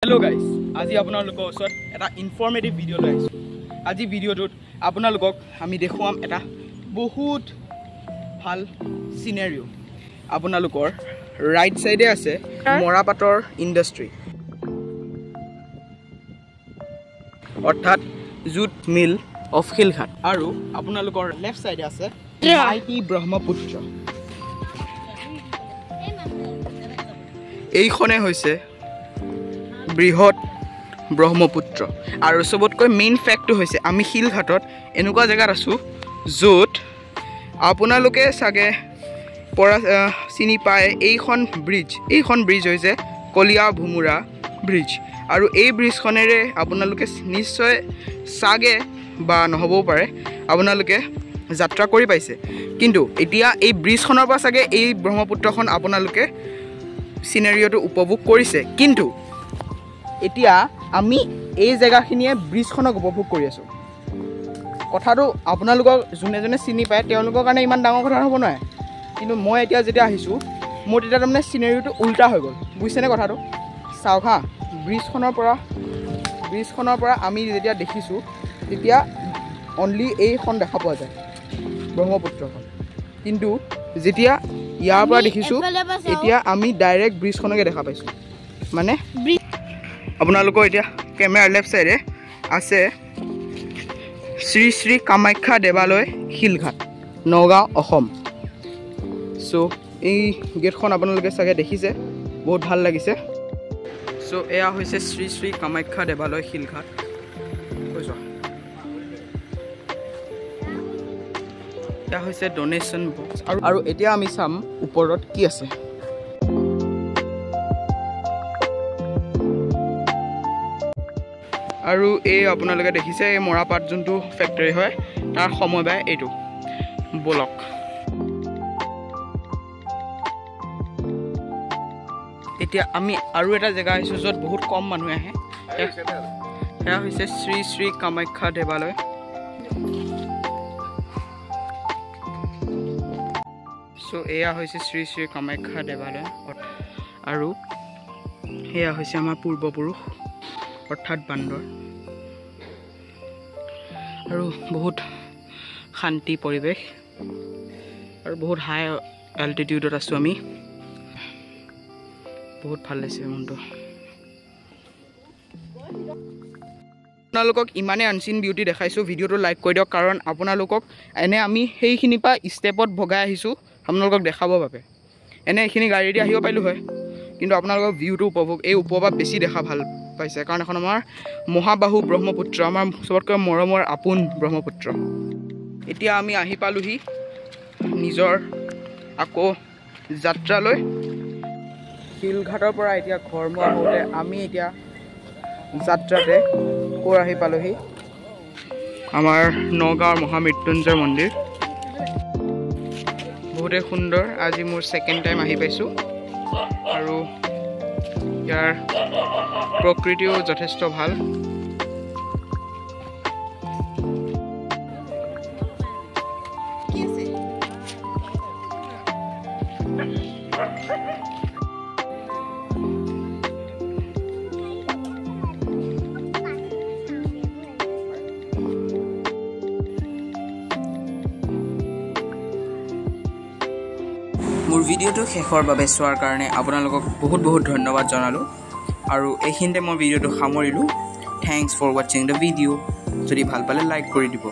hello guys আজি আপোনালোকৰ ওচৰত এটা ইনফৰমেটিভ ভিডিও লৈ আহিছো আজি ভিডিওটোত আপোনালোকক আমি দেখুৱাম এটা বহুত ভাল সিনাৰিও আপোনালোকৰ ৰাইট সাইডে আছে মৰাপাটৰ ইন্ডাস্ট্ৰি অৰ্থাৎ জুট মিল অফ খিলঘাট আৰু আপোনালোকৰ লেফট সাইডে আছে আইটি ব্ৰহ্মপুত্ৰ এইখনে হৈছে বৃহৎ ব্ৰহ্মপুত্ৰ আৰু সবতকৈ মেইন ফ্যাক্ট হৈছে আমি খিলঘাটত এনেকুৱা জায়গাত আছো যত আপোনালোকে সাগে চিনি পায় এইখন ব্ৰিজ হৈছে কলিয়া ভুমুৰা ব্ৰিজ আৰু এই ব্ৰিজখনেৰে আপোনালোকে নিশ্চয় সাগে বা নহবও পাৰে আপোনালোকে যাত্ৰা কৰি পাইছে কিন্তু এতিয়া এই ব্ৰিজখনৰ পৰা সাগে এই ব্ৰহ্মপুত্ৰখন আপোনালোকে সিনাৰিওটো উপভোগ কৰিছে কিন্তু এতিয়া আমি এই জায়গাখিনিয়ে ব্ৰিজখনক উপভোগ কৰি আছো কথাটো আপোনালোকক জুনে চিনি পায় তেওঁলোকৰ কাৰণে ইমান ডাঙৰ কথা হ'ব নহয় কিন্তু মই এতিয়া যেতিয়া আহিছো মোৰ তেতিয়া তাৰমানে সিনাৰিওটো উল্টা হৈ গ'ল বুজিছেনে কথাটো চাওক হা ব্ৰিজখনৰ পৰা আমি যেতিয়া দেখিছো তেতিয়া অনলি এইখন দেখা পোৱা যায় ব্ৰহ্মপুত্ৰখন কিন্তু যেতিয়া ইয়াৰ পৰা দেখিছো এতিয়া আমি ডাইৰেক্ট ব্ৰিজখনকে দেখা পাইছো মানে আপোনালোকৰ এতিয়া কেমেৰা লেফট সাইডে আছে শ্ৰী শ্ৰী কামাখ্যা দেৱালয় খিলঘাট নগাঁও অসম সো এই গেটখন আপোনালোকে সাগে দেখিছে বহুত ভাল লাগিছে সো এয়া হৈছে শ্ৰী শ্ৰী কামাখ্যা দেৱালয় খিলঘাট কৈছো এটা হৈছে ডোনেশন বক্স আৰু এতিয়া আমি চাম ওপৰত কি আছে আৰু এই আপোনালোকে দেখিছে এই মৰাপাট যোনটো ফ্যাক্টৰী হয় তাৰ সমবায় এইটো ব্লক এতিয়া আমি আৰু এটা জায়গা আহিছো যত বহুত কম মানুহ আহে এয়া হৈছে শ্ৰী শ্ৰী কামাখ্যা দেৱালয় সো এয়া হৈছে শ্ৰী শ্ৰী কামাখ্যা দেৱালয় আৰু এয়া হৈছে আমাৰ পূৰ্বপুৰুষ অৰ্থাৎ বান্দৰ আৰু বহুত শান্তি পৰিৱেশ আৰু বহুত হাই এল্টিটিউডত আছো আমি বহুত ভাল লাগিছে মনটো আপোনালোকক ইমানে আনচিন বিউটি দেখাইছো ভিডিওটো লাইক কৰি দিয়ক কাৰণ আপোনালোকক এনে আমি সেইখিনি পা ষ্টেপত ভগাই আহিছো আপোনালোকক দেখাবৰ বাবে এনে এইখিনি গাড়ী দি আহিব পাৰিলো হয় কিন্তু আপোনালোকক ভিউটো উপভোগ এই ওপৰৰ বেছি দেখা ভাল পাইছে কাৰণ এখন আমাৰ মহাবাহু ব্ৰহ্মপুত্ৰ আমাৰ সবতকৈ মৰমৰ আপোন ব্ৰহ্মপুত্ৰ এতিয়া আমি আহি পালোহি নিজৰ আকৌ যাত্ৰালৈ খিলঘাটৰ পৰা এতিয়া ঘৰমুৱা হওঁতে আমি এতিয়া যাত্ৰাতে কৰ আহি পালোহি আমাৰ নগাঁৱৰ মহামৃত্যুঞ্জয় মন্দিৰ বহুতে সুন্দৰ আজি মোৰ সেকেন্ড টাইম আহি পাইছো আৰু ইয়াৰ প্ৰকৃতিও যথেষ্ট ভাল মোৰ ভিডিওটো শেষৰ বাবে চোৱাৰ কাৰণে আপোনালোকক বহুত বহুত ধন্যবাদ জনালো আৰু এইখিনিতে মই ভিডিওটো সামৰিলো thanks for watching the video যদি ভাল পালে লাইক কৰি দিব